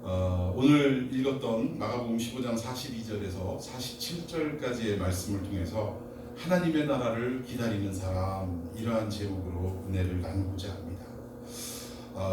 오늘 읽었던 마가복음 15장 42절에서 47절까지의 말씀을 통해서 하나님의 나라를 기다리는 사람, 이러한 제목으로 은혜를 나누고자 합니다.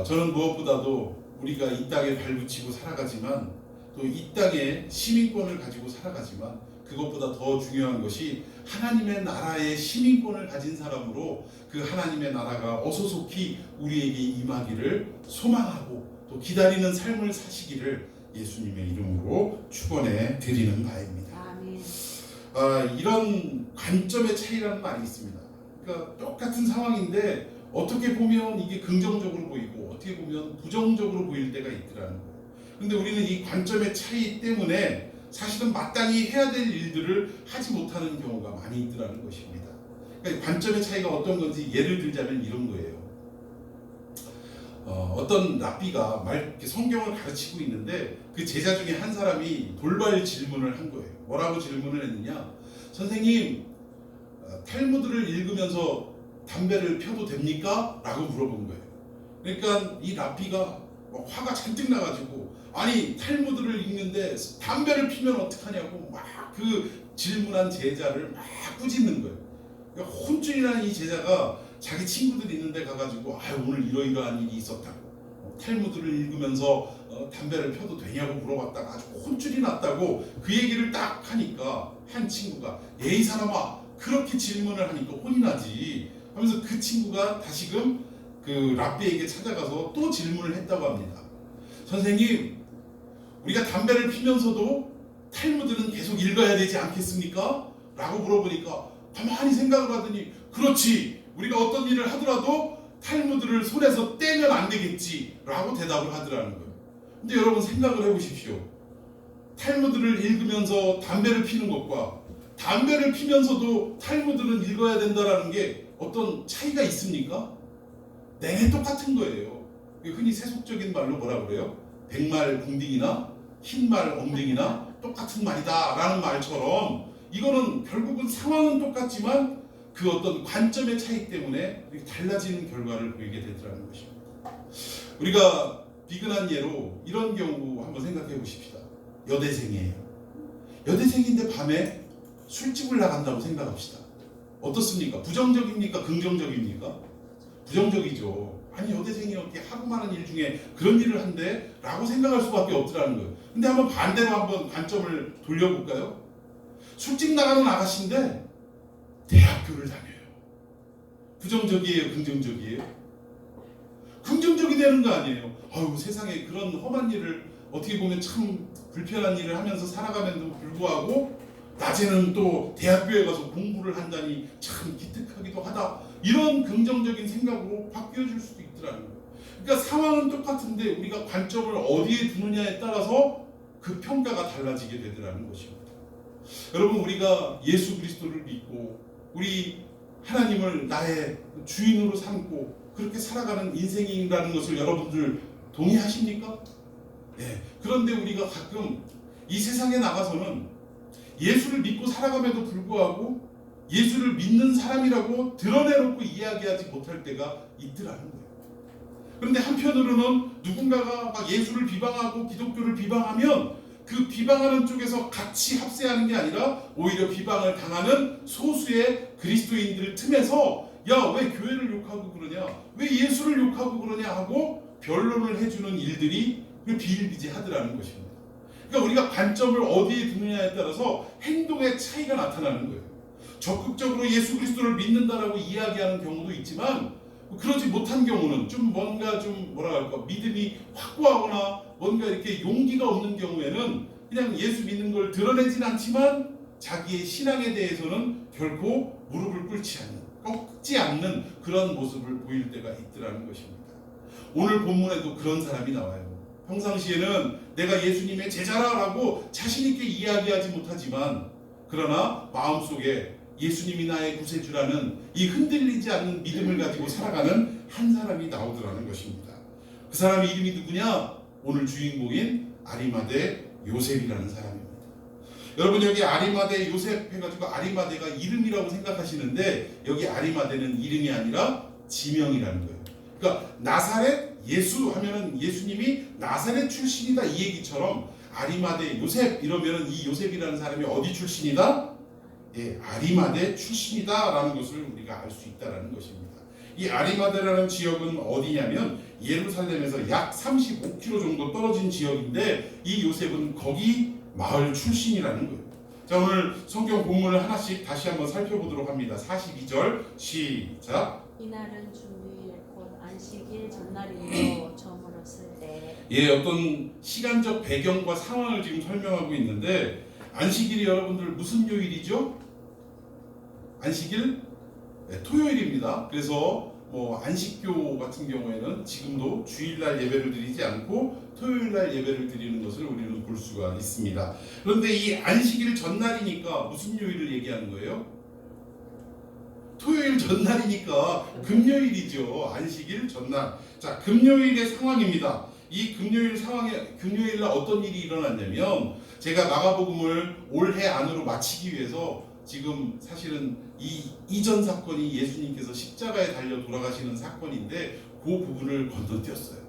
저는 무엇보다도 우리가 이 땅에 발붙이고 살아가지만, 또 이 땅에 시민권을 가지고 살아가지만, 그것보다 더 중요한 것이 하나님의 나라의 시민권을 가진 사람으로 그 하나님의 나라가 어소속히 우리에게 임하기를 소망하고 또 기다리는 삶을 사시기를 예수님의 이름으로 축원해 드리는 바입니다. 아멘. 이런 관점의 차이라는 말이 있습니다. 그러니까 똑같은 상황인데 어떻게 보면 이게 긍정적으로 보이고 어떻게 보면 부정적으로 보일 때가 있더라는 거예요. 근데 우리는 이 관점의 차이 때문에 사실은 마땅히 해야 될 일들을 하지 못하는 경우가 많이 있더라는 것입니다. 그러니까 관점의 차이가 어떤 건지 예를 들자면 이런 거예요. 어떤 랍비가 성경을 가르치고 있는데 그 제자 중에 한 사람이 돌발 질문을 한 거예요. 뭐라고 질문을 했느냐? 선생님, 탈무드를 읽으면서 담배를 펴도 됩니까? 라고 물어본 거예요. 그러니까 이 랍비가 화가 잔뜩 나가지고, 아니 탈무드를 읽는데 담배를 피면 어떡하냐고 막 그 질문한 제자를 막 꾸짖는 거예요. 그러니까 혼쭐이 난 이 제자가 자기 친구들이 있는데 가가지고 오늘 이러이러한 일이 있었다고, 탈무드를 읽으면서 담배를 펴도 되냐고 물어봤다가 아주 혼쭐이 났다고 그 얘기를 딱 하니까 한 친구가, 이 사람아, 그렇게 질문을 하니까 혼이 나지 하면서 그 친구가 다시금 그 랍비에게 찾아가서 또 질문을 했다고 합니다. 선생님, 우리가 담배를 피면서도 탈무드는 계속 읽어야 되지 않겠습니까? 라고 물어보니까 가만히 생각을 하더니, 그렇지, 우리가 어떤 일을 하더라도 탈무드를 손에서 떼면 안 되겠지 라고 대답을 하더라는 거예요. 근데 여러분 생각을 해보십시오. 탈무드를 읽으면서 담배를 피는 것과 담배를 피면서도 탈무드는 읽어야 된다라는 게 어떤 차이가 있습니까? 내내 똑같은 거예요. 흔히 세속적인 말로 뭐라 그래요? 백말 궁딩이나 흰말 엉덩이나 똑같은 말이다 라는 말처럼, 이거는 결국은 상황은 똑같지만 그 어떤 관점의 차이 때문에 달라지는 결과를 보이게 되더라는 것입니다. 우리가 비근한 예로 이런 경우 한번 생각해 보십시다. 여대생이에요. 여대생인데 밤에 술집을 나간다고 생각합시다. 어떻습니까? 부정적입니까? 긍정적입니까? 부정적이죠. 아니, 여대생이 어떻게 하고 많은 일 중에 그런 일을 한대? 라고 생각할 수밖에 없더라는 거예요. 근데 한번 반대로 한번 관점을 돌려볼까요? 술집 나가는 아가씨인데 대학교를 다녀요. 부정적이에요? 긍정적이에요? 긍정적이 되는 거 아니에요? 세상에 그런 험한 일을, 어떻게 보면 참 불편한 일을 하면서 살아가면도 불구하고 낮에는 또 대학교에 가서 공부를 한다니 참 기특하기도 하다, 이런 긍정적인 생각으로 바뀌어질 수도 있더라는 거예요. 그러니까 상황은 똑같은데 우리가 관점을 어디에 두느냐에 따라서 그 평가가 달라지게 되더라는 것입니다. 여러분, 우리가 예수 그리스도를 믿고 우리 하나님을 나의 주인으로 삼고 그렇게 살아가는 인생이라는 것을 여러분들 동의하십니까? 네. 그런데 우리가 가끔 이 세상에 나가서는 예수를 믿고 살아감에도 불구하고 예수를 믿는 사람이라고 드러내놓고 이야기하지 못할 때가 있더라는 거예요. 그런데 한편으로는 누군가가 막 예수를 비방하고 기독교를 비방하면 그 비방하는 쪽에서 같이 합세하는 게 아니라 오히려 비방을 당하는 소수의 그리스도인들 틈에서, 야, 왜 교회를 욕하고 그러냐, 왜 예수를 욕하고 그러냐 하고 변론을 해주는 일들이 비일비재하더라는 것입니다. 그러니까 우리가 관점을 어디에 두느냐에 따라서 행동의 차이가 나타나는 거예요. 적극적으로 예수 그리스도를 믿는다라고 이야기하는 경우도 있지만, 그러지 못한 경우는 좀 뭔가 좀 믿음이 확고하거나 뭔가 이렇게 용기가 없는 경우에는 그냥 예수 믿는 걸 드러내진 않지만 자기의 신앙에 대해서는 결코 무릎을 꿇지 않는 그런 모습을 보일 때가 있더라는 것입니다. 오늘 본문에도 그런 사람이 나와요. 평상시에는 내가 예수님의 제자라고 자신있게 이야기하지 못하지만, 그러나 마음속에 예수님이 나의 구세주라는 이 흔들리지 않는 믿음을 가지고 살아가는 한 사람이 나오더라는 것입니다. 그 사람의 이름이 누구냐? 오늘 주인공인 아리마대 요셉이라는 사람입니다. 여러분, 여기 아리마대 요셉 해가지고 아리마대가 이름이라고 생각하시는데, 여기 아리마대는 이름이 아니라 지명이라는 거예요. 그러니까 나사렛 예수 하면은 예수님이 나사렛 출신이다 이 얘기처럼 아리마대 요셉 이러면은 이 요셉이라는 사람이 어디 출신이다? 예, 아리마대 출신이다라는 것을 우리가 알 수 있다라는 것입니다. 이 아리마대라는 지역은 어디냐면 예루살렘에서 약 35km 정도 떨어진 지역인데 이 요셉은 거기 마을 출신이라는 거예요. 자, 오늘 성경 본문을 하나씩 다시 한번 살펴보도록 합니다. 42절 시작. 이날은 주일 곧 안식일 전날이므로 저물었을 때 예, 어떤 시간적 배경과 상황을 지금 설명하고 있는데 안식일이 여러분들 무슨 요일이죠? 안식일? 네, 토요일입니다. 그래서 뭐 안식교 같은 경우에는 지금도 주일날 예배를 드리지 않고 토요일날 예배를 드리는 것을 우리는 볼 수가 있습니다. 그런데 이 안식일 전날이니까 무슨 요일을 얘기하는 거예요? 토요일 전날이니까 금요일이죠. 안식일 전날. 자, 금요일의 상황입니다. 이 금요일 날 어떤 일이 일어났냐면 제가 마가복음을 올해 안으로 마치기 위해서 지금 사실은 이 이전 사건이 예수님께서 십자가에 달려 돌아가시는 사건인데 그 부분을 건너뛰었어요.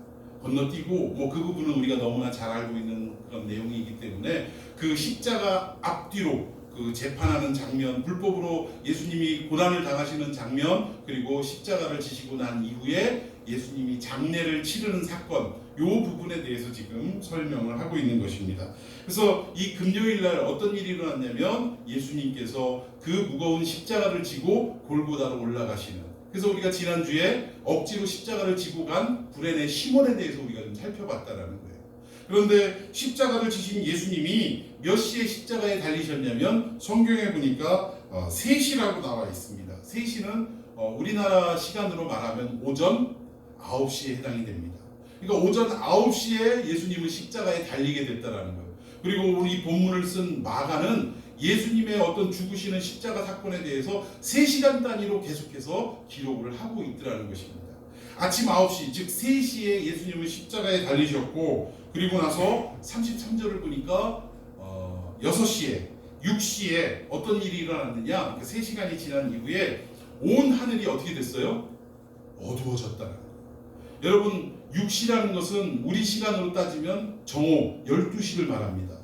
건너뛰고 뭐 그 부분은 우리가 너무나 잘 알고 있는 그런 내용이기 때문에 그 십자가 앞뒤로 그 재판하는 장면, 불법으로 예수님이 고난을 당하시는 장면, 그리고 십자가를 지시고 난 이후에 예수님이 장례를 치르는 사건, 이 부분에 대해서 지금 설명을 하고 있는 것입니다. 그래서 이 금요일 날 어떤 일이 일어났냐면 예수님께서 그 무거운 십자가를 지고 골고다로 올라가시는, 그래서 우리가 지난주에 억지로 십자가를 지고 간 구레네 시몬에 대해서 우리가 좀 살펴봤다라는 거예요. 그런데 십자가를 지신 예수님이 몇 시에 십자가에 달리셨냐면 성경에 보니까 3시라고 나와 있습니다. 3시는 우리나라 시간으로 말하면 오전 9시에 해당이 됩니다. 그러니까 오전 9시에 예수님은 십자가에 달리게 됐다라는 거예요. 그리고 우리 본문을 쓴 마가는 예수님의 어떤 죽으시는 십자가 사건에 대해서 3시간 단위로 계속해서 기록을 하고 있더라는 것입니다. 아침 9시, 즉 3시에 예수님은 십자가에 달리셨고, 그리고 나서 33절을 보니까 6시에, 6시에 어떤 일이 일어났느냐, 3시간이 지난 이후에 온 하늘이 어떻게 됐어요? 어두워졌다는 거예요. 여러분, 6시라는 것은 우리 시간으로 따지면 정오 12시를 말합니다.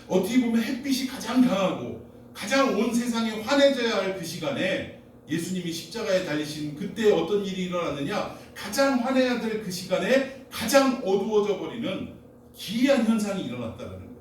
어떻게 보면 햇빛이 가장 강하고 가장 온 세상이 환해져야 할 그 시간에 예수님이 십자가에 달리신 그때 어떤 일이 일어났느냐, 가장 환해야 될 그 시간에 가장 어두워져 버리는 기이한 현상이 일어났다는 거예요.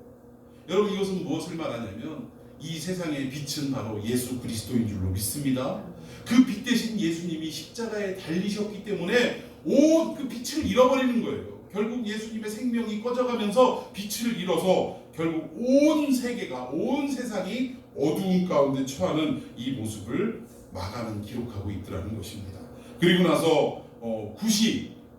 여러분, 이것은 무엇을 말하냐면 이 세상의 빛은 바로 예수 그리스도인 줄로 믿습니다. 그 빛 대신 예수님이 십자가에 달리셨기 때문에 온 그 빛을 잃어버리는 거예요. 결국 예수님의 생명이 꺼져가면서 빛을 잃어서 결국 온 세계가, 온 세상이 어두운 가운데 처하는 이 모습을 마가는 기록하고 있더라는 것입니다. 그리고 나서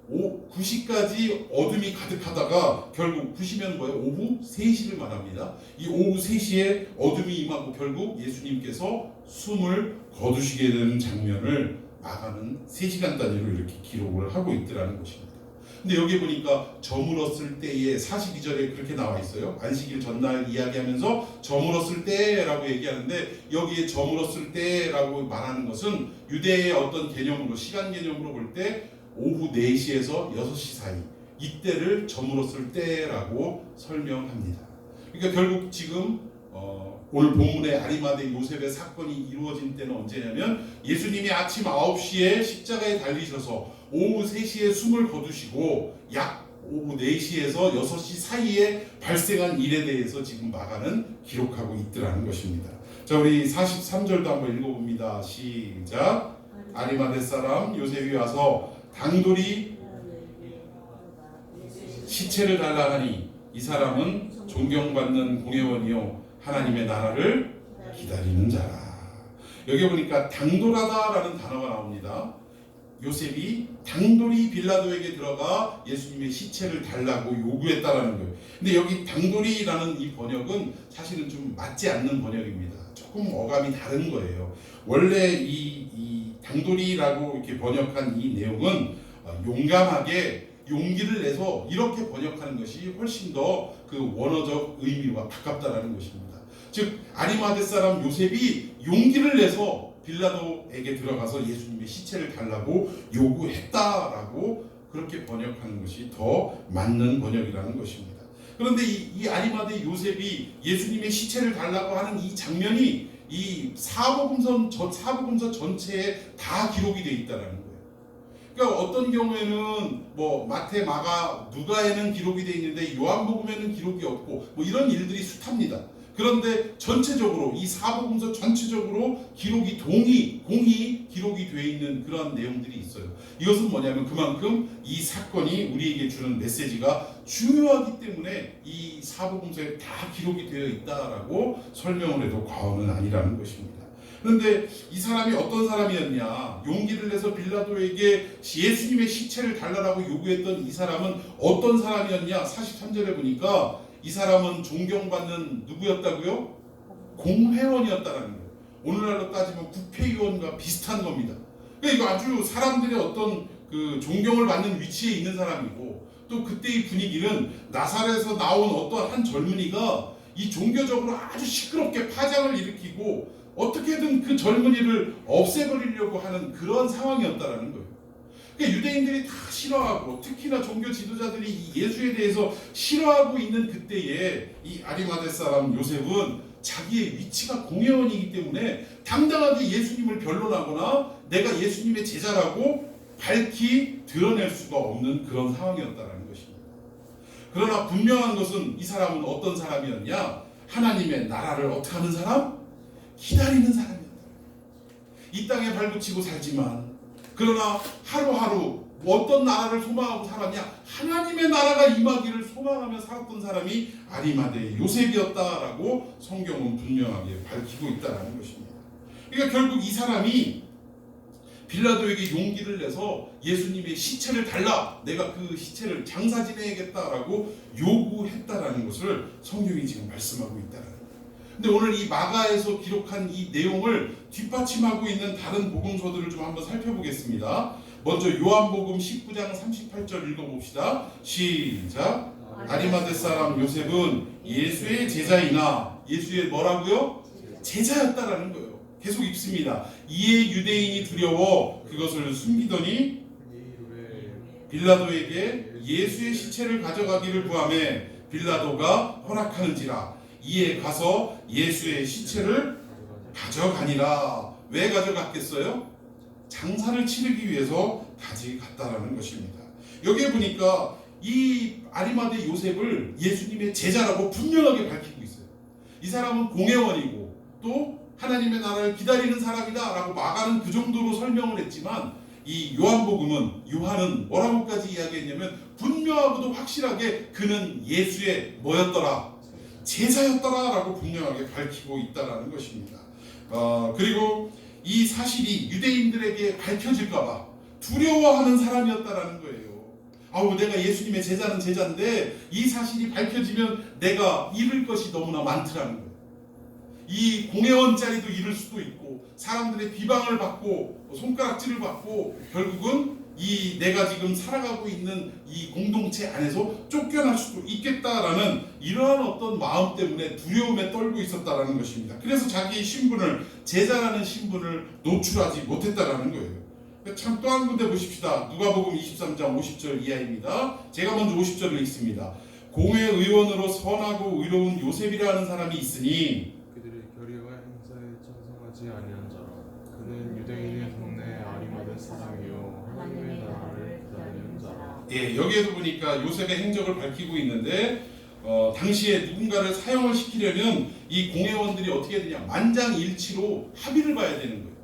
9시까지 어둠이 가득하다가 결국 9시면 뭐예요? 오후 3시를 말합니다. 이 오후 3시에 어둠이 임하고 결국 예수님께서 숨을 거두시게 되는 장면을 마가는 3시간 단위로 이렇게 기록을 하고 있더라는 것입니다. 근데 여기 보니까 저물었을 때에 42절에 그렇게 나와 있어요. 안식일 전날 이야기하면서 저물었을 때라고 얘기하는데, 여기에 저물었을 때라고 말하는 것은 유대의 어떤 개념으로, 시간 개념으로 볼 때 오후 4시에서 6시 사이, 이때를 저물었을 때라고 설명합니다. 그러니까 결국 지금 오늘 본문의 아리마대 요셉의 사건이 이루어진 때는 언제냐면 예수님이 아침 9시에 십자가에 달리셔서 오후 3시에 숨을 거두시고 약 오후 4시에서 6시 사이에 발생한 일에 대해서 지금 마가는 기록하고 있더라는 것입니다. 자, 우리 43절도 한번 읽어봅니다. 시작. 아리마대 사람 요셉이 와서 당돌이 시체를 달라 하니 이 사람은 존경받는 공회원이요 하나님의 나라를 기다리는 자라. 여기 보니까 당돌하다라는 단어가 나옵니다. 요셉이 당돌이 빌라도에게 들어가 예수님의 시체를 달라고 요구했다라는 거예요. 근데 여기 당돌이라는 이 번역은 사실은 좀 맞지 않는 번역입니다. 조금 어감이 다른 거예요. 원래 이 당돌이라고 이렇게 번역한 이 내용은 용감하게 용기를 내서 이렇게 번역하는 것이 훨씬 더 그 원어적 의미와 가깝다라는 것입니다. 즉 아리마대 사람 요셉이 용기를 내서 빌라도에게 들어가서 예수님의 시체를 달라고 요구했다라고 그렇게 번역하는 것이 더 맞는 번역이라는 것입니다. 그런데 이 아리마대 요셉이 예수님의 시체를 달라고 하는 이 장면이 이 사복음서 전체에 다 기록이 되어 있다라는 거예요. 그러니까 어떤 경우에는 뭐 마태, 마가, 누가에는 기록이 되어 있는데 요한복음에는 기록이 없고 뭐 이런 일들이 숱합니다. 그런데 전체적으로 이 사복음서 전체적으로 기록이 공히 기록이 되어 있는 그런 내용들이 있어요. 이것은 뭐냐면 그만큼 이 사건이 우리에게 주는 메시지가 중요하기 때문에 이 사복음서에 다 기록이 되어 있다라고 설명을 해도 과언은 아니라는 것입니다. 그런데 이 사람이 어떤 사람이었냐? 용기를 내서 빌라도에게 예수님의 시체를 달라고 요구했던 이 사람은 어떤 사람이었냐? 43절에 보니까 이 사람은 존경받는 누구였다고요? 공회원이었다라는 거예요. 오늘날로 따지면 국회의원과 비슷한 겁니다. 그러니까 이거 아주 사람들의 어떤 그 존경을 받는 위치에 있는 사람이고, 또 그때의 분위기는 나사렛에서 나온 어떤 한 젊은이가 이 종교적으로 아주 시끄럽게 파장을 일으키고 어떻게든 그 젊은이를 없애버리려고 하는 그런 상황이었다라는 거예요. 그러니까 유대인들이 다 싫어하고, 특히나 종교 지도자들이 이 예수에 대해서 싫어하고 있는 그때에 이 아리마대 사람 요셉은 자기의 위치가 공회원이기 때문에 당당하게 예수님을 변론하거나 내가 예수님의 제자라고 밝히 드러낼 수가 없는 그런 상황이었다는 것입니다. 그러나 분명한 것은 이 사람은 어떤 사람이었냐? 하나님의 나라를 어떻게 하는 사람? 기다리는 사람이었다. 이 땅에 발붙이고 살지만, 그러나 하루하루 어떤 나라를 소망하고 살았냐? 하나님의 나라가 임하기를 소망하며 살았던 사람이 아리마대 요셉이었다라고 성경은 분명하게 밝히고 있다는 것입니다. 그러니까 결국 이 사람이 빌라도에게 용기를 내서 예수님의 시체를 달라, 내가 그 시체를 장사 지내야겠다라고 요구했다라는 것을 성경이 지금 말씀하고 있다는 거예요. 근데 오늘 이 마가에서 기록한 이 내용을 뒷받침하고 있는 다른 복음서들을 좀 한번 살펴보겠습니다. 먼저 요한복음 19장 38절 읽어봅시다. 시작. 아리마대 사람 요셉은 예수의 제자이나, 예수의 뭐라고요? 제자였다라는 거예요. 계속 읽습니다. 이에 유대인이 두려워 그것을 숨기더니 빌라도에게 예수의 시체를 가져가기를 구하매 빌라도가 허락하는지라. 이에 가서 예수의 시체를 가져가니라. 왜 가져갔겠어요? 장사를 치르기 위해서 가져갔다라는 것입니다. 여기에 보니까 이 아리마대 요셉을 예수님의 제자라고 분명하게 밝히고 있어요. 이 사람은 공회원이고 또 하나님의 나라를 기다리는 사람이다 라고 마가는 그 정도로 설명을 했지만, 이 요한은 뭐라고까지 이야기했냐면 분명하고도 확실하게 그는 예수의 뭐였더라? 제자였더라 라고 분명하게 밝히고 있다는 것입니다. 그리고 이 사실이 유대인들에게 밝혀질까봐 두려워하는 사람이었다라는 거예요. 내가 예수님의 제자는 제자인데 이 사실이 밝혀지면 내가 잃을 것이 너무나 많더라는 거예요. 이 공회원 자리도 잃을 수도 있고, 사람들의 비방을 받고 손가락질을 받고, 결국은 이 내가 지금 살아가고 있는 이 공동체 안에서 쫓겨날 수도 있겠다라는 이러한 어떤 마음 때문에 두려움에 떨고 있었다라는 것입니다. 그래서 자기의 신분을, 제자라는 신분을 노출하지 못했다라는 거예요. 참 또 한 군데 보십시다. 누가복음 23장 50절 이하입니다. 제가 먼저 50절을 읽습니다. 공회의원으로 선하고 의로운 요셉이라는 사람이 있으니 그들의 결의와 행사에 찬성하지 아니한 자라. 그는 유대인의 동네 아리마대 사람이요 하나님의 나라를 기다리는 자라. 예, 여기에도 보니까 요셉의 행적을 밝히고 있는데, 당시에 누군가를 사형을 시키려면 이 공회원들이 어떻게 되냐, 만장일치로 합의를 봐야 되는 거예요.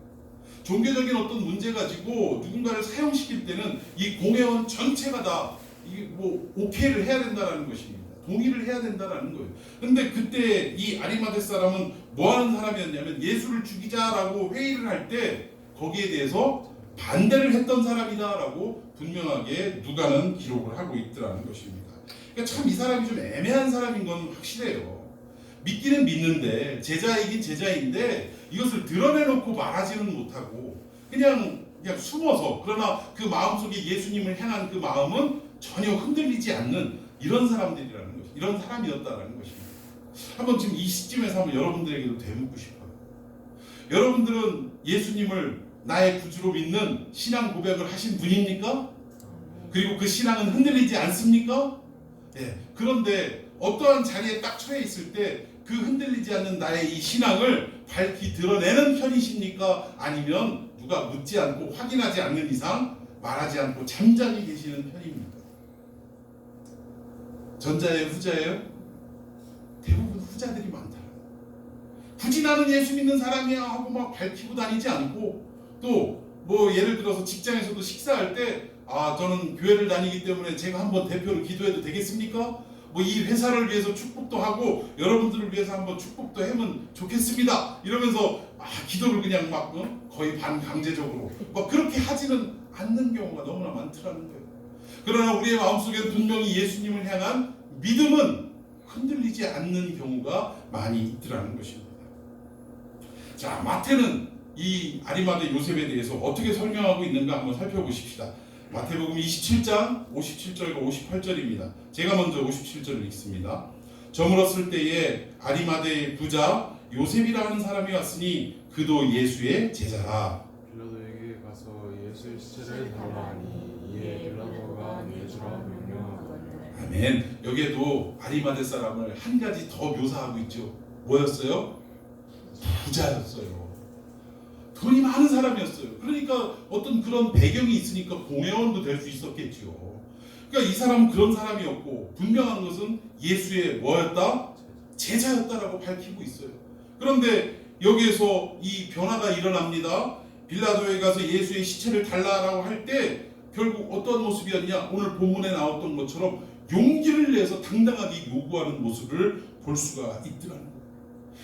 종교적인 어떤 문제 가지고 누군가를 사형시킬 때는 이 공회원 전체가 다 이게 뭐 오케이를 해야 된다라는 것입니다. 동의를 해야 된다라는 거예요. 근데 그때 이 아리마대 사람은 뭐 하는 사람이었냐면 예수를 죽이자라고 회의를 할 때 거기에 대해서 반대를 했던 사람이다라고 분명하게 누가는 기록을 하고 있더라는 것입니다. 그러니까 참 이 사람이 좀 애매한 사람인 건 확실해요. 믿기는 믿는데, 제자이긴 제자인데 이것을 드러내놓고 말하지는 못하고 그냥 숨어서, 그러나 그 마음속에 예수님을 향한 그 마음은 전혀 흔들리지 않는 이런 사람들이라는 것이, 이런 사람이었다라는 것입니다. 한번 지금 이 시점에서 한번 여러분들에게도 되묻고 싶어요. 여러분들은 예수님을 나의 구주로 믿는 신앙 고백을 하신 분입니까? 그리고 그 신앙은 흔들리지 않습니까? 예. 그런데 어떠한 자리에 딱 처해 있을 때 그 흔들리지 않는 나의 이 신앙을 밝히 드러내는 편이십니까? 아니면 누가 묻지 않고 확인하지 않는 이상 말하지 않고 잠잠히 계시는 편입니까? 전자예요, 후자예요? 대부분 후자들이 많다. 굳이 나는 예수 믿는 사람이야 하고 막 밝히고 다니지 않고, 또 뭐 예를 들어서 직장에서도 식사할 때 저는 교회를 다니기 때문에 제가 한번 대표로 기도해도 되겠습니까? 뭐 이 회사를 위해서 축복도 하고 여러분들을 위해서 한번 축복도 하면 좋겠습니다 이러면서 기도를 그냥 막 거의 반강제적으로 막 그렇게 하지는 않는 경우가 너무나 많더라는 거예요. 그러나 우리의 마음속에는 분명히 예수님을 향한 믿음은 흔들리지 않는 경우가 많이 있더라는 것입니다. 자, 마태는 이 아리마대 요셉에 대해서 어떻게 설명하고 있는가 한번 살펴보십시다. 마태복음 27장 57절과 58절입니다. 제가 먼저 57절을 읽습니다. 저물었을 때에 아리마대의 부자 요셉이라 하는 사람이 왔으니 그도 예수의 제자라. 빌라도에게 가서 예수의 시체를 달라 하니 이에 빌라도가 내주라 명령하거늘. 아멘. 여기에도 아리마대 사람을 한 가지 더 묘사하고 있죠. 뭐였어요? 부자였어요. 돈이 많은 사람이었어요. 그러니까 어떤 그런 배경이 있으니까 공회원도 될 수 있었겠죠. 그러니까 이 사람은 그런 사람이었고, 분명한 것은 예수의 뭐였다? 제자였다라고 밝히고 있어요. 그런데 여기에서 이 변화가 일어납니다. 빌라도에 가서 예수의 시체를 달라라고 할 때 결국 어떤 모습이었냐? 오늘 본문에 나왔던 것처럼 용기를 내서 당당하게 요구하는 모습을 볼 수가 있더라는 거예요.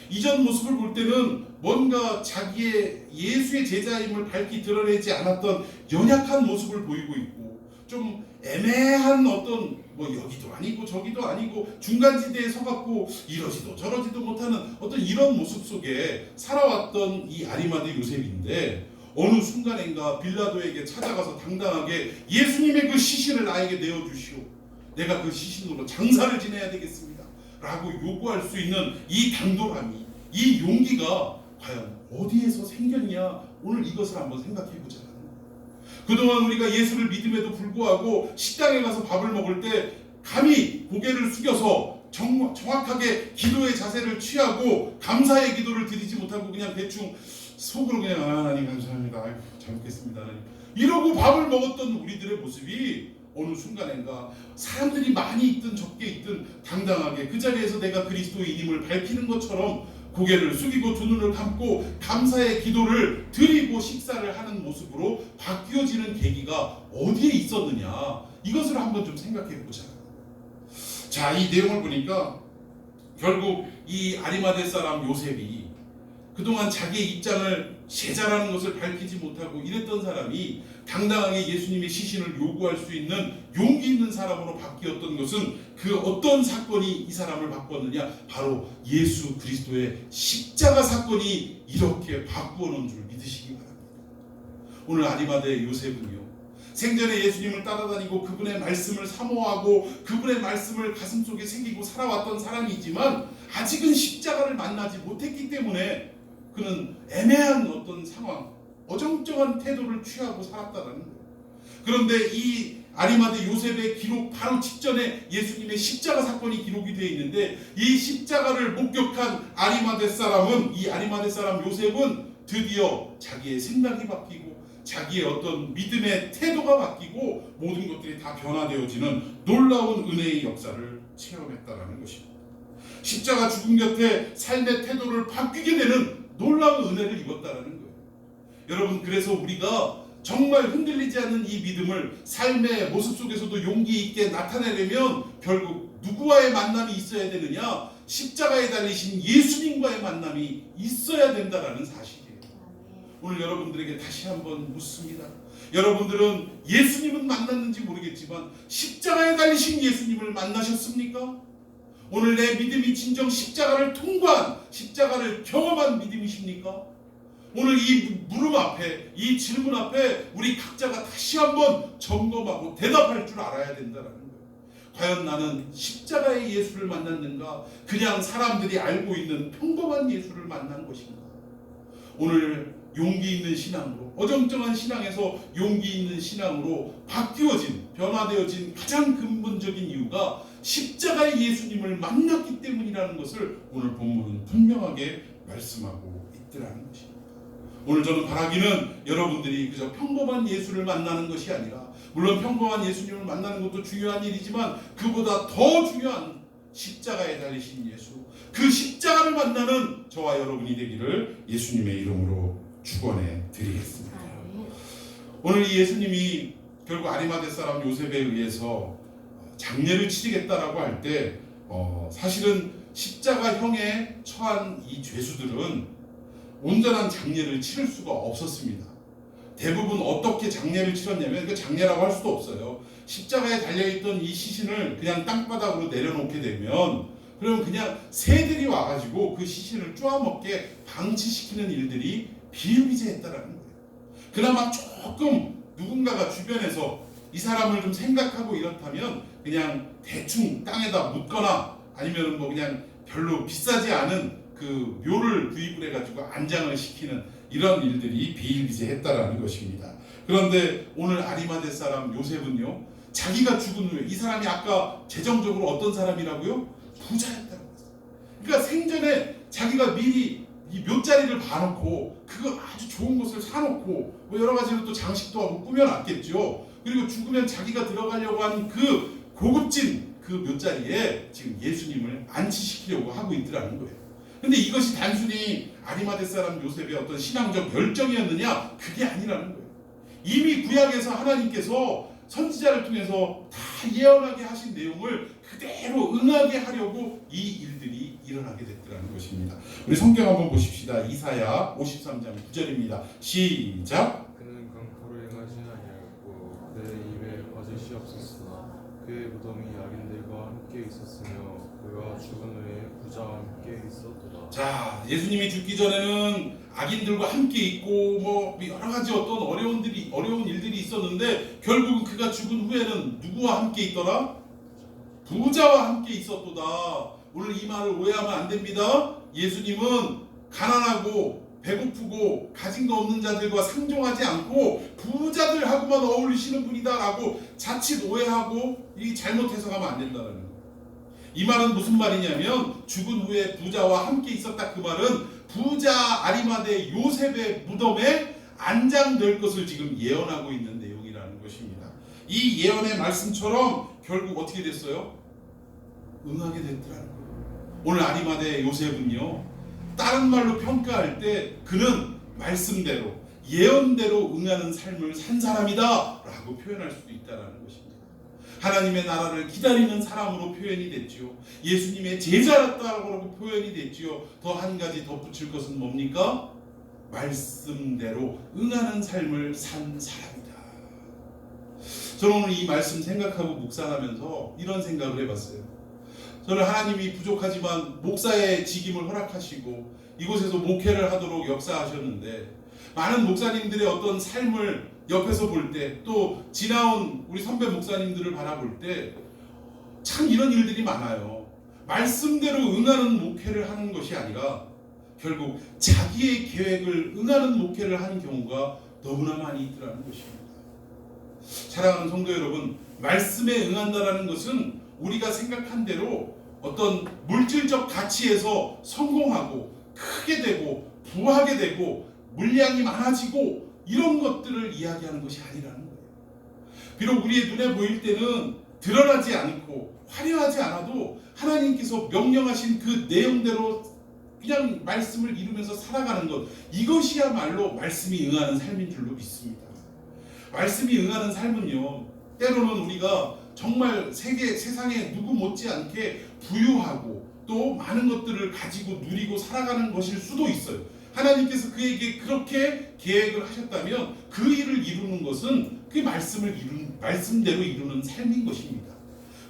이전 모습을 볼 때는 뭔가 자기의 예수의 제자임을 밝히 드러내지 않았던 연약한 모습을 보이고 있고, 좀 애매한 어떤 뭐 여기도 아니고 저기도 아니고 중간지대에 서갖고 이러지도 저러지도 못하는 어떤 이런 모습 속에 살아왔던 이 아리마대 요셉인데, 어느 순간인가 빌라도에게 찾아가서 당당하게 예수님의 그 시신을 나에게 내어주시오, 내가 그 시신으로 장사를 지내야 되겠습니다 라고 요구할 수 있는 이 당돌함이, 이 용기가 과연 어디에서 생겼냐, 오늘 이것을 한번 생각해보자. 그동안 우리가 예수를 믿음에도 불구하고 식당에 가서 밥을 먹을 때 감히 고개를 숙여서 정확하게 기도의 자세를 취하고 감사의 기도를 드리지 못하고 그냥 대충 속으로 그냥 하나님 감사합니다, 아이고, 잘 먹겠습니다 이러고 밥을 먹었던 우리들의 모습이 어느 순간인가 사람들이 많이 있든 적게 있든 당당하게 그 자리에서 내가 그리스도인임을 밝히는 것처럼 고개를 숙이고 두 눈을 감고 감사의 기도를 드리고 식사를 하는 모습으로 바뀌어지는 계기가 어디에 있었느냐, 이것을 한번 좀 생각해 보자. 자, 이 내용을 보니까 결국 이 아리마대 사람 요셉이 그동안 자기의 입장을 제자라는 것을 밝히지 못하고 이랬던 사람이 당당하게 예수님의 시신을 요구할 수 있는 용기 있는 사람으로 바뀌었던 것은 그 어떤 사건이 이 사람을 바꿨느냐, 바로 예수 그리스도의 십자가 사건이 이렇게 바꾸어 놓은 줄 믿으시기 바랍니다. 오늘 아리마대 요셉은요, 생전에 예수님을 따라다니고 그분의 말씀을 사모하고 그분의 말씀을 가슴속에 새기고 살아왔던 사람이지만 아직은 십자가를 만나지 못했기 때문에 그는 애매한 어떤 상황, 어정쩡한 태도를 취하고 살았다는 거예요. 그런데 이 아리마대 요셉의 기록 바로 직전에 예수님의 십자가 사건이 기록이 되어 있는데, 이 십자가를 목격한 아리마대 사람은, 이 아리마대 사람 요셉은 드디어 자기의 생각이 바뀌고 자기의 어떤 믿음의 태도가 바뀌고 모든 것들이 다 변화되어지는 놀라운 은혜의 역사를 체험했다는 것입니다. 십자가 죽음 곁에 삶의 태도를 바뀌게 되는 놀라운 은혜를 입었다는 거예요. 여러분, 그래서 우리가 정말 흔들리지 않는 이 믿음을 삶의 모습 속에서도 용기 있게 나타내려면 결국 누구와의 만남이 있어야 되느냐? 십자가에 달리신 예수님과의 만남이 있어야 된다는 사실이에요. 오늘 여러분들에게 다시 한번 묻습니다. 여러분들은 예수님은 만났는지 모르겠지만 십자가에 달리신 예수님을 만나셨습니까? 오늘 내 믿음이 진정 십자가를 통과한, 십자가를 경험한 믿음이십니까? 오늘 이 물음 앞에, 이 질문 앞에 우리 각자가 다시 한번 점검하고 대답할 줄 알아야 된다는 거예요. 과연 나는 십자가의 예수를 만났는가? 그냥 사람들이 알고 있는 평범한 예수를 만난 것인가? 오늘 용기 있는 신앙으로, 어정쩡한 신앙에서 용기 있는 신앙으로 바뀌어진, 변화되어진 가장 근본적인 이유가 십자가의 예수님을 만났기 때문이라는 것을 오늘 본문은 분명하게 말씀하고 있더라는 것입니다. 오늘 저는 바라기는 여러분들이 그저 평범한 예수를 만나는 것이 아니라, 물론 평범한 예수님을 만나는 것도 중요한 일이지만 그보다 더 중요한 십자가에 달리신 예수, 그 십자가를 만나는 저와 여러분이 되기를 예수님의 이름으로 축원해 드리겠습니다. 오늘 이 예수님이 결국 아리마대 사람 요셉에 의해서 장례를 치르겠다라고 할 때 사실은 십자가형에 처한 이 죄수들은 온전한 장례를 치를 수가 없었습니다. 대부분 어떻게 장례를 치렀냐면, 그 장례라고 할 수도 없어요. 십자가에 달려있던 이 시신을 그냥 땅바닥으로 내려놓게 되면, 그러면 그냥 새들이 와가지고 그 시신을 쪼아먹게 방치시키는 일들이 비일비재했다라는 거예요. 그나마 조금 누군가가 주변에서 이 사람을 좀 생각하고 이렇다면 그냥 대충 땅에다 묻거나 아니면 뭐 그냥 별로 비싸지 않은 그 묘를 구입을 해가지고 안장을 시키는 이런 일들이 비일비재했다라는 것입니다. 그런데 오늘 아리마대 사람 요셉은요, 자기가 죽은 후에, 이 사람이 아까 재정적으로 어떤 사람이라고요? 부자였다고 했어요. 그러니까 생전에 자기가 미리 이 묘자리를 봐놓고 그거 아주 좋은 곳을 사놓고 뭐 여러 가지로 또 장식도 하고 꾸며놨겠죠. 그리고 죽으면 자기가 들어가려고 하는 그 고급진 그 묘자리에 지금 예수님을 안치시키려고 하고 있더라는 거예요. 근데 이것이 단순히 아리마대 사람 요셉의 어떤 신앙적 열정이었느냐? 그게 아니라는 거예요. 이미 구약에서 하나님께서 선지자를 통해서 다 예언하게 하신 내용을 그대로 응하게 하려고 이 일들이 일어나게 됐더라는 것입니다. 우리 성경 한번 보십시다. 이사야 53장 9절입니다. 시작. 그는 강포를 행하지 아니하였고 그의 입에 거짓이 없었으나 그의 무덤이 악인들과 함께 있었으며 그가 죽은 후에 부자와 함께 있었도다. 자, 예수님이 죽기 전에는 악인들과 함께 있고 뭐 여러 가지 어떤 어려운 일들이 있었는데 결국은 그가 죽은 후에는 누구와 함께 있더라? 부자와 함께 있었도다. 오늘 이 말을 오해하면 안 됩니다. 예수님은 가난하고 배고프고 가진 거 없는 자들과 상종하지 않고 부자들하고만 어울리시는 분이다라고 자칫 오해하고 이 잘못 해석하면 안 된다는 거예요. 이 말은 무슨 말이냐면 죽은 후에 부자와 함께 있었다. 그 말은 부자 아리마대 요셉의 무덤에 안장될 것을 지금 예언하고 있는 내용이라는 것입니다. 이 예언의 말씀처럼 결국 어떻게 됐어요? 응하게 됐더라는 거예요. 오늘 아리마대 요셉은요, 다른 말로 평가할 때 그는 말씀대로 예언대로 응하는 삶을 산 사람이다 라고 표현할 수도 있다는 것입니다. 하나님의 나라를 기다리는 사람으로 표현이 됐지요. 예수님의 제자였다라고 표현이 됐지요. 더 한 가지 덧붙일 것은 뭡니까? 말씀대로 응하는 삶을 산 사람이다. 저는 오늘 이 말씀 생각하고 묵상하면서 이런 생각을 해봤어요. 저는 하나님이 부족하지만 목사의 직임을 허락하시고 이곳에서 목회를 하도록 역사하셨는데, 많은 목사님들의 어떤 삶을 옆에서 볼 때, 또 지나온 우리 선배 목사님들을 바라볼 때 참 이런 일들이 많아요. 말씀대로 응하는 목회를 하는 것이 아니라 결국 자기의 계획을 응하는 목회를 하는 경우가 너무나 많이 있더라는 것입니다. 사랑하는 성도 여러분, 말씀에 응한다라는 것은 우리가 생각한 대로 어떤 물질적 가치에서 성공하고 크게 되고 부하게 되고 물량이 많아지고 이런 것들을 이야기하는 것이 아니라는 거예요. 비록 우리의 눈에 보일 때는 드러나지 않고 화려하지 않아도 하나님께서 명령하신 그 내용대로 그냥 말씀을 이루면서 살아가는 것, 이것이야말로 말씀이 응하는 삶인 줄로 믿습니다. 말씀이 응하는 삶은요, 때로는 우리가 정말 세상에 누구 못지않게 부유하고 또 많은 것들을 가지고 누리고 살아가는 것일 수도 있어요. 하나님께서 그에게 그렇게 계획을 하셨다면 그 일을 이루는 것은 그 말씀대로 이루는 삶인 것입니다.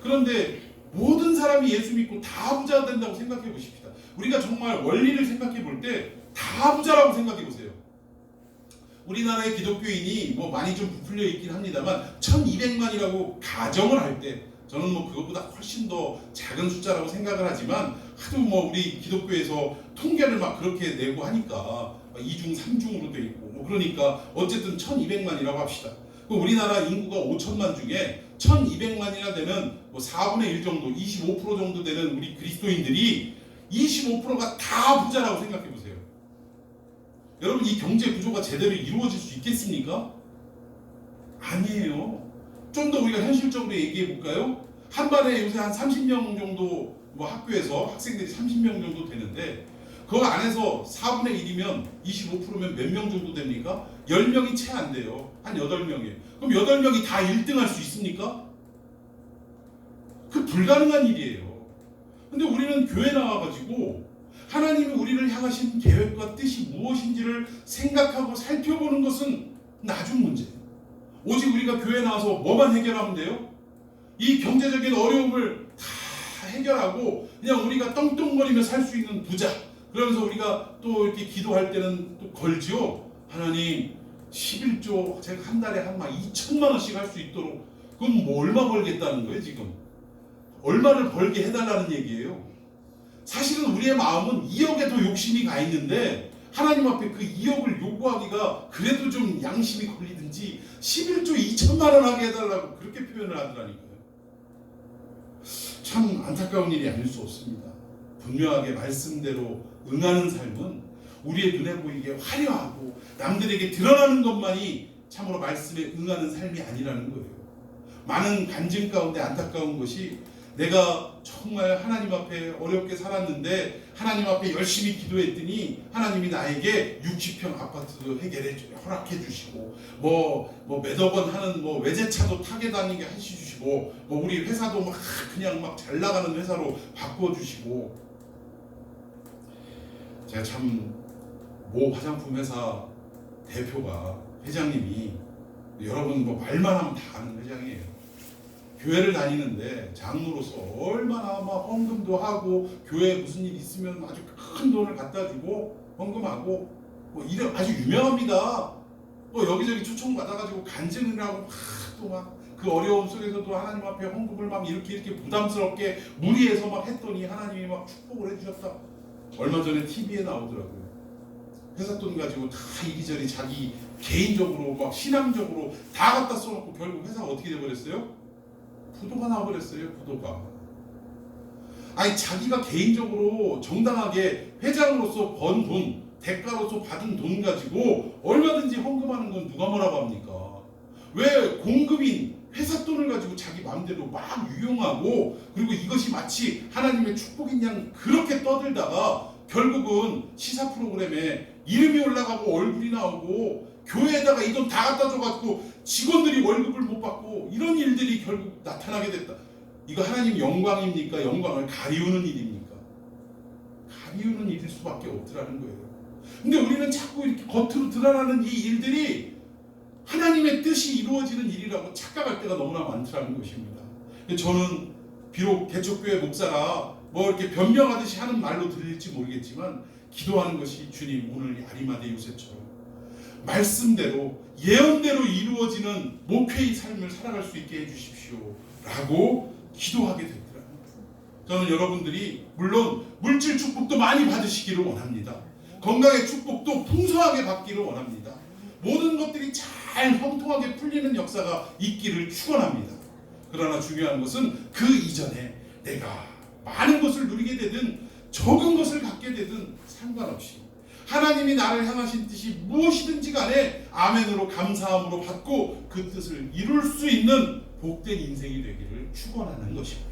그런데 모든 사람이 예수 믿고 다 부자 된다고 생각해 보십시다. 우리가 정말 원리를 생각해 볼 때 다 부자라고 생각해 보세요. 우리나라의 기독교인이 뭐 많이 좀 부풀려 있긴 합니다만 1200만이라고 가정을 할 때, 저는 뭐 그것보다 훨씬 더 작은 숫자라고 생각을 하지만 하도 뭐 우리 기독교에서 통계를 막 그렇게 내고 하니까 2중, 3중으로 돼 있고 그러니까 어쨌든 1200만이라고 합시다. 우리나라 인구가 5천만 중에 1200만이나 되는 4분의 1 정도, 25% 정도 되는 우리 그리스도인들이 25%가 다 부자라고 생각해 보세요. 여러분 이 경제 구조가 제대로 이루어질 수 있겠습니까? 아니에요. 좀 더 우리가 현실적으로 얘기해 볼까요? 한 반에 요새 한 30명 정도 학교에서 학생들이 30명 정도 되는데 그 안에서 4분의 1이면 25%면 몇 명 정도 됩니까? 10명이 채 안 돼요. 한 8명이에요. 그럼 8명이 다 1등 할 수 있습니까? 그 불가능한 일이에요. 근데 우리는 교회 나와가지고 하나님이 우리를 향하신 계획과 뜻이 무엇인지를 생각하고 살펴보는 것은 나중 문제예요. 오직 우리가 교회 나와서 뭐만 해결하면 돼요? 이 경제적인 어려움을 다 해결하고 그냥 우리가 떵떵거리며 살 수 있는 부자. 그러면서 우리가 또 이렇게 기도할 때는 또 걸지요. 하나님 11조 제가 한 달에 한 2천만 원씩 할 수 있도록. 그럼 뭐 얼마 벌겠다는 거예요 지금? 얼마를 벌게 해달라는 얘기예요. 사실은 우리의 마음은 2억에 더 욕심이 가 있는데 하나님 앞에 그 2억을 요구하기가 그래도 좀 양심이 걸리든지 11조 2천만 원 하게 해달라고 그렇게 표현을 하더라니까요. 참 안타까운 일이 아닐 수 없습니다. 분명하게 말씀대로 응하는 삶은 우리의 눈에 보이게 화려하고 남들에게 드러나는 것만이 참으로 말씀에 응하는 삶이 아니라는 거예요. 많은 간증 가운데 안타까운 것이 내가 정말 하나님 앞에 어렵게 살았는데 하나님 앞에 열심히 기도했더니 하나님이 나에게 60평 아파트도 허락해 주시고 몇억 원 하는 외제차도 타게 다니게 하시주시고 우리 회사도 그냥 잘 나가는 회사로 바꿔 주시고. 제가 참 모 화장품 회사 대표가 회장님이 여러분 말만 하면 다 아는 회장이에요. 교회를 다니는데 장로로서 얼마나 헌금도 하고 교회에 무슨 일 있으면 아주 큰 돈을 갖다 주고 헌금하고 이래 아주 유명합니다. 여기저기 초청받아가지고 간증을 하고 그 어려움 속에서도 하나님 앞에 헌금을 이렇게 부담스럽게 무리해서 했더니 하나님이 축복을 해주셨다. 얼마 전에 TV에 나오더라고요. 회사 돈 가지고 다 이리저리 자기 개인적으로 신앙적으로 다 갖다 써놓고 결국 회사가 어떻게 돼버렸어요? 부도가 나와버렸어요. 부도가. 아니 자기가 개인적으로 정당하게 회장으로서 번 돈, 대가로서 받은 돈 가지고 얼마든지 헌금하는 건 누가 뭐라고 합니까? 왜 공급인 회사 돈을 가지고 자기 마음대로 유용하고 그리고 이것이 마치 하나님의 축복인 양 그렇게 떠들다가 결국은 시사 프로그램에 이름이 올라가고 얼굴이 나오고 교회에다가 이 돈 다 갖다 줘가지고 직원들이 월급을 못 받고 이런 일들이 결국 나타나게 됐다. 이거 하나님 영광입니까? 영광을 가리우는 일입니까? 가리우는 일일 수밖에 없더라는 거예요. 근데 우리는 자꾸 이렇게 겉으로 드러나는 이 일들이 하나님의 뜻이 이루어지는 일이라고 착각할 때가 너무나 많더라는 것입니다. 저는 비록 개척교회 목사라 이렇게 변명하듯이 하는 말로 들릴지 모르겠지만 기도하는 것이 주님 오늘 아리마대 요셉처럼 말씀대로 예언대로 이루어지는 목회의 삶을 살아갈 수 있게 해주십시오 라고 기도하게 되더라고요. 저는 여러분들이 물론 물질 축복도 많이 받으시기를 원합니다. 건강의 축복도 풍성하게 받기를 원합니다. 모든 것들이 잘 형통하게 풀리는 역사가 있기를 축원합니다. 그러나 중요한 것은 그 이전에 내가 많은 것을 누리게 되든 적은 것을 갖게 되든 상관없이 하나님이 나를 향하신 뜻이 무엇이든지 간에 아멘으로 감사함으로 받고 그 뜻을 이룰 수 있는 복된 인생이 되기를 축원하는 것입니다.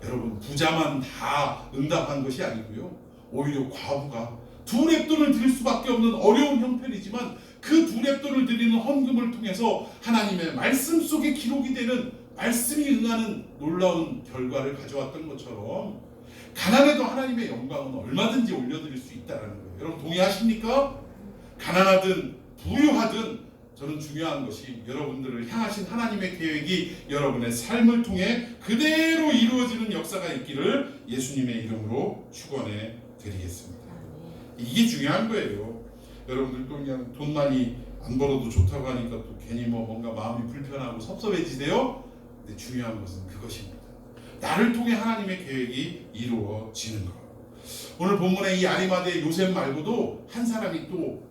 여러분 부자만 다 응답한 것이 아니고요. 오히려 과부가 두 렙돈을 드릴 수밖에 없는 어려운 형편이지만 그 두 렙돈을 드리는 헌금을 통해서 하나님의 말씀 속에 기록이 되는 말씀이 응하는 놀라운 결과를 가져왔던 것처럼 가난해도 하나님의 영광은 얼마든지 올려드릴 수 있다는 거예요. 여러분 동의하십니까? 가난하든 부유하든 저는 중요한 것이 여러분들을 향하신 하나님의 계획이 여러분의 삶을 통해 그대로 이루어지는 역사가 있기를 예수님의 이름으로 축원해 드리겠습니다. 이게 중요한 거예요. 여러분들도 그냥 돈 많이 안 벌어도 좋다고 하니까 또 괜히 뭔가 마음이 불편하고 섭섭해지세요? 근데 중요한 것은 그것입니다. 나를 통해 하나님의 계획이 이루어지는 것. 오늘 본문에 이 아리마대 요셉 말고도 한 사람이 또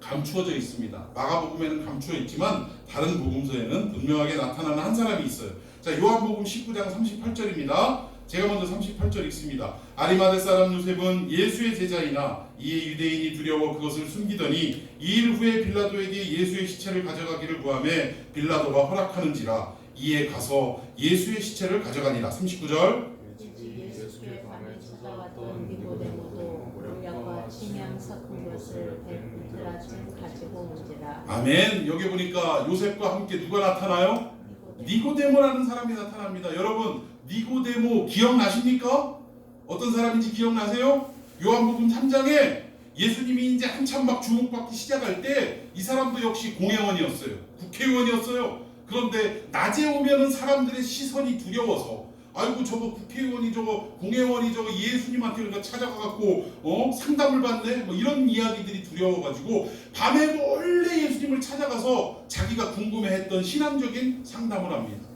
감추어져 있습니다. 마가복음에는 감추어 있지만 다른 복음서에는 분명하게 나타나는 한 사람이 있어요. 자, 요한복음 19장 38절입니다. 제가 먼저 38절 읽습니다. 아리마대 사람 요셉은 예수의 제자이나 이에 유대인이 두려워 그것을 숨기더니 2일 후에 빌라도에게 예수의 시체를 가져가기를 구하매 빌라도가 허락하는지라 이에 가서 예수의 시체를 가져가니라. 39절. 예수께 밤에 찾아왔던 니고데모도 모략과 침향 섞은 것을 100리터쯤 가지고 온지라. 아멘. 여기 보니까 요셉과 함께 누가 나타나요? 니고데모라는 사람이 나타납니다. 여러분, 니고데모 기억나십니까? 어떤 사람인지 기억나세요? 요한복음 3장에 예수님이 이제 한참 막 주목받기 시작할 때 이 사람도 역시 공회원이었어요. 국회의원이었어요. 그런데 낮에 오면은 사람들의 시선이 두려워서 아이고 저거 국회의원이 저거 공회원이 저거 예수님한테 그러니까 찾아가갖고 상담을 받네 뭐 이런 이야기들이 두려워가지고 밤에 몰래 예수님을 찾아가서 자기가 궁금해했던 신앙적인 상담을 합니다.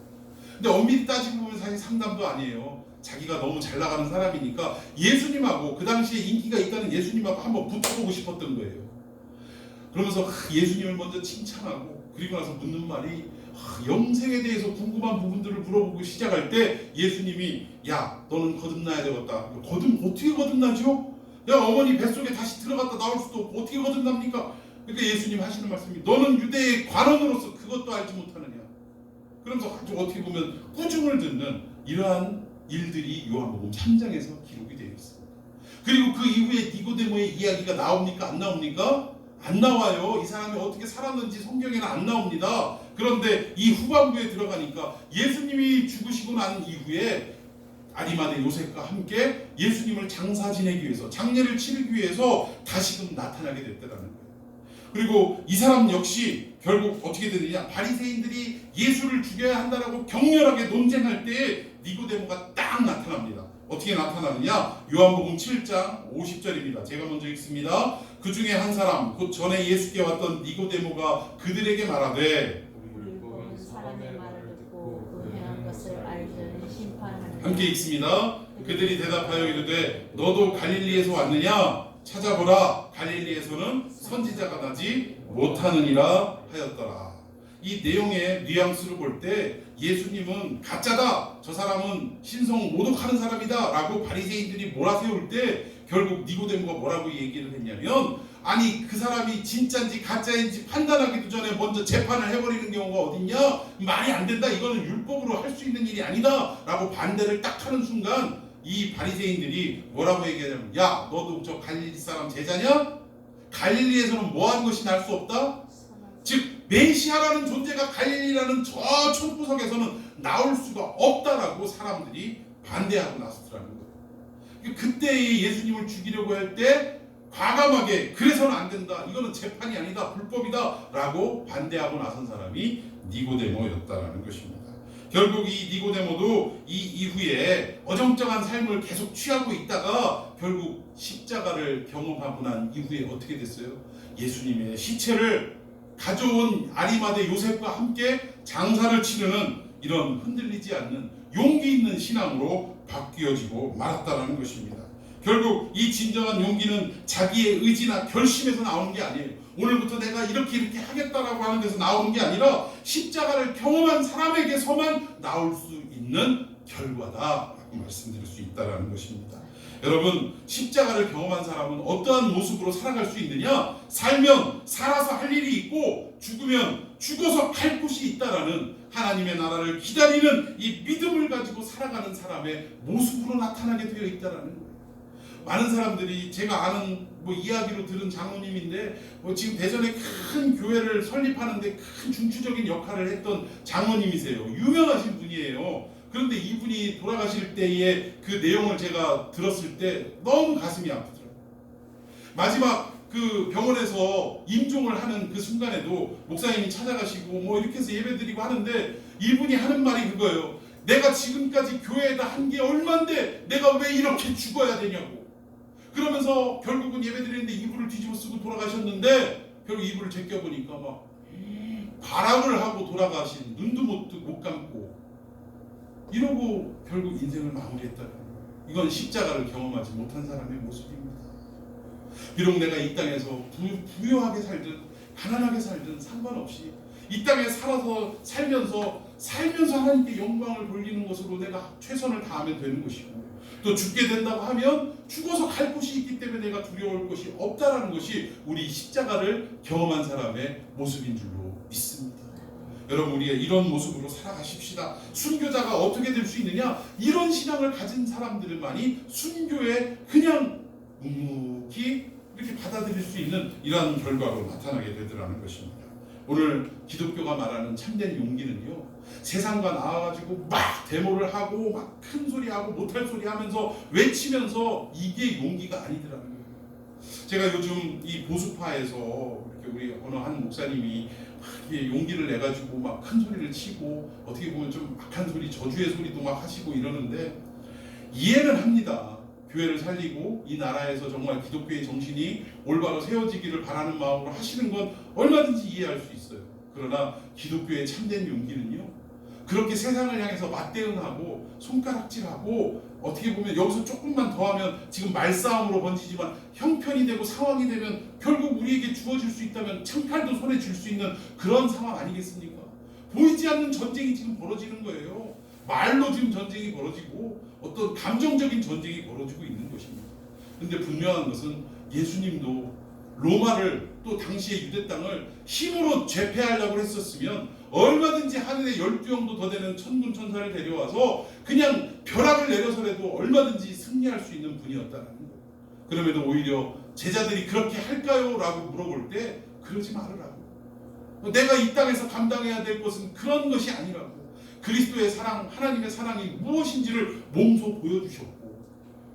근데 엄밀히 따지고 보면 사실 상담도 아니에요. 자기가 너무 잘 나가는 사람이니까 예수님하고 그 당시에 인기가 있다는 예수님하고 한번 붙어보고 싶었던 거예요. 그러면서 예수님을 먼저 칭찬하고 그리고 나서 묻는 말이 영생에 대해서 궁금한 부분들을 물어보고 시작할 때 예수님이 야 너는 거듭나야 되겠다. 어떻게 거듭나죠? 야 어머니 뱃속에 다시 들어갔다 나올 수도 없고 어떻게 거듭납니까? 그러니까 예수님 하시는 말씀이 너는 유대의 관원으로서 그것도 알지 못하느냐. 그러면서 아주 어떻게 보면 꾸중을 듣는 이러한 일들이 요한복음 3장에서 기록이 되어 있습니다. 그리고 그 이후에 니고데모의 이야기가 나옵니까? 안 나옵니까? 안 나와요. 이 사람이 어떻게 살았는지 성경에는 안 나옵니다. 그런데 이 후반부에 들어가니까 예수님이 죽으시고 난 이후에 아리마대 요셉과 함께 예수님을 장사 지내기 위해서 장례를 치르기 위해서 다시금 나타나게 됐다는 거예요. 그리고 이 사람 역시 결국 어떻게 되느냐, 바리새인들이 예수를 죽여야 한다라고 격렬하게 논쟁할 때 니고데모가 딱 나타납니다. 어떻게 나타나느냐? 요한복음 7장 50절입니다. 제가 먼저 읽습니다. 그 중에 한 사람 곧 전에 예수께 왔던 니고데모가 그들에게 말하되 우리 보는 사람의 말을 듣고 그 행한 것을 알려는 심판하는 함께 읽습니다. 그들이 대답하여 이르되 너도 갈릴리에서 왔느냐? 찾아보라. 갈릴리에서는 선지자가 나지 못하느니라 하였더라. 이 내용의 뉘앙스를 볼 때 예수님은 가짜다, 저 사람은 신성 모독하는 사람이다 라고 바리새인들이 몰아세울 때 결국 니고데모가 뭐라고 얘기를 했냐면, 아니 그 사람이 진짜인지 가짜인지 판단하기도 전에 먼저 재판을 해버리는 경우가 어딨냐, 말이 안 된다, 이거는 율법으로 할 수 있는 일이 아니다 라고 반대를 딱 하는 순간 이 바리새인들이 뭐라고 얘기하냐면, 야 너도 저 갈릴리 사람 제자냐? 갈릴리에서는 뭐하는 것이 날 수 없다? 즉 메시아라는 존재가 갈릴리라는 저 촌구석에서는 나올 수가 없다라고 사람들이 반대하고 나섰더라는 거예요. 그때 예수님을 죽이려고 할 때 과감하게 그래서는 안 된다, 이거는 재판이 아니다, 불법이다 라고 반대하고 나선 사람이 니고데모였다라는 것입니다. 결국 이 니고데모도 이 이후에 어정쩡한 삶을 계속 취하고 있다가 결국 십자가를 경험하고 난 이후에 어떻게 됐어요? 예수님의 시체를 가져온 아리마대 요셉과 함께 장사를 치르는 이런 흔들리지 않는 용기 있는 신앙으로 바뀌어지고 말았다는 것입니다. 결국 이 진정한 용기는 자기의 의지나 결심에서 나오는 게 아니에요. 오늘부터 내가 이렇게 하겠다라고 하는 데서 나오는 게 아니라 십자가를 경험한 사람에게서만 나올 수 있는 결과다라고 말씀드릴 수 있다는 것입니다. 여러분, 십자가를 경험한 사람은 어떠한 모습으로 살아갈 수 있느냐? 살면 살아서 할 일이 있고 죽으면 죽어서 갈 곳이 있다라는 하나님의 나라를 기다리는 이 믿음을 가지고 살아가는 사람의 모습으로 나타나게 되어 있다라는 거예요. 많은 사람들이 제가 아는 이야기로 들은 장로님인데 지금 대전에 큰 교회를 설립하는데 큰 중추적인 역할을 했던 장로님이세요. 유명하신 분이에요. 그런데 이분이 돌아가실 때의 그 내용을 제가 들었을 때 너무 가슴이 아프더라고요. 마지막 그 병원에서 임종을 하는 그 순간에도 목사님이 찾아가시고 이렇게 해서 예배드리고 하는데 이분이 하는 말이 그거예요. 내가 지금까지 교회에다 한 게 얼만데 내가 왜 이렇게 죽어야 되냐고. 그러면서 결국은 예배드리는데 이불을 뒤집어 쓰고 돌아가셨는데 결국 이불을 제껴보니까 막 발악을 하고 돌아가신, 눈도 못 감고 이러고 결국 인생을 마무리했다. 이건 십자가를 경험하지 못한 사람의 모습입니다. 비록 내가 이 땅에서 부유하게 살든 가난하게 살든 상관없이 이 땅에 살면서 하나님께 영광을 돌리는 것으로 내가 최선을 다하면 되는 것이고, 또 죽게 된다고 하면 죽어서 갈 곳이 있기 때문에 내가 두려울 것이 없다라는 것이 우리 십자가를 경험한 사람의 모습인 줄로 믿습니다. 여러분, 우리가 이런 모습으로 살아가십시다. 순교자가 어떻게 될 수 있느냐? 이런 신앙을 가진 사람들만이 순교에 그냥 묵묵히 이렇게 받아들일 수 있는 이러한 결과로 나타나게 되더라는 것입니다. 오늘 기독교가 말하는 참된 용기는요, 세상과 나와가지고 막 데모를 하고 막 큰 소리하고 못할 소리 하면서 외치면서 이게 용기가 아니더라는 거예요. 제가 요즘 이 보수파에서 이렇게 우리 어느 한 목사님이 막 용기를 내가지고 막 큰 소리를 치고 어떻게 보면 좀 악한 소리, 저주의 소리도 막 하시고 이러는데 이해는 합니다. 교회를 살리고 이 나라에서 정말 기독교의 정신이 올바로 세워지기를 바라는 마음으로 하시는 건 얼마든지 이해할 수 있어요. 그러나 기독교의 참된 용기는요, 그렇게 세상을 향해서 맞대응하고 손가락질하고 어떻게 보면 여기서 조금만 더하면 지금 말싸움으로 번지지만 형편이 되고 상황이 되면 결국 우리에게 주어질 수 있다면 창칼도 손에 쥘 수 있는 그런 상황 아니겠습니까? 보이지 않는 전쟁이 지금 벌어지는 거예요. 말로 지금 전쟁이 벌어지고 어떤 감정적인 전쟁이 벌어지고 있는 것입니다. 근데 분명한 것은 예수님도 로마를, 또 당시의 유대 땅을 힘으로 제패하려고 했었으면 얼마든지 하늘에 12형도 더 되는 천군 천사를 데려와서 그냥 벼락을 내려서라도 얼마든지 승리할 수 있는 분이었다는 거예요. 그럼에도 오히려 제자들이 그렇게 할까요? 라고 물어볼 때 그러지 말으라고. 내가 이 땅에서 감당해야 될 것은 그런 것이 아니라고. 그리스도의 사랑, 하나님의 사랑이 무엇인지를 몸소 보여주셨고,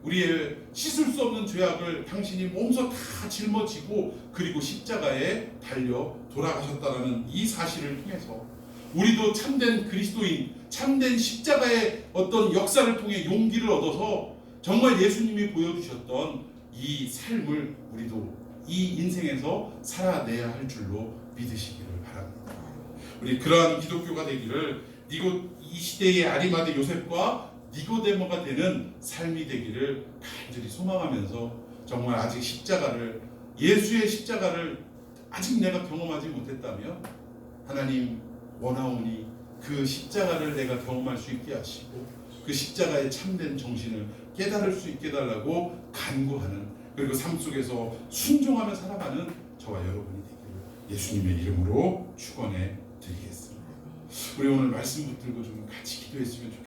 우리의 씻을 수 없는 죄악을 당신이 몸소 다 짊어지고 그리고 십자가에 달려 돌아가셨다는 이 사실을 통해서 우리도 참된 그리스도인, 참된 십자가의 어떤 역사를 통해 용기를 얻어서 정말 예수님이 보여주셨던 이 삶을 우리도 이 인생에서 살아내야 할 줄로 믿으시기를 바랍니다. 우리 그러한 기독교가 되기를 이 시대의 아리마대 요셉과 니고데모가 되는 삶이 되기를 간절히 소망하면서, 정말 아직 십자가를, 예수의 십자가를 아직 내가 경험하지 못했다면 하나님 원하오니 그 십자가를 내가 경험할 수 있게 하시고 그 십자가의 참된 정신을 깨달을 수 있게 해달라고 간구하는, 그리고 삶 속에서 순종하며 살아가는 저와 여러분이 되기를 예수님의 이름으로 축원해 드리겠습니다. 우리 오늘 말씀 붙들고 좀 같이 기도했으면 좋겠습니다.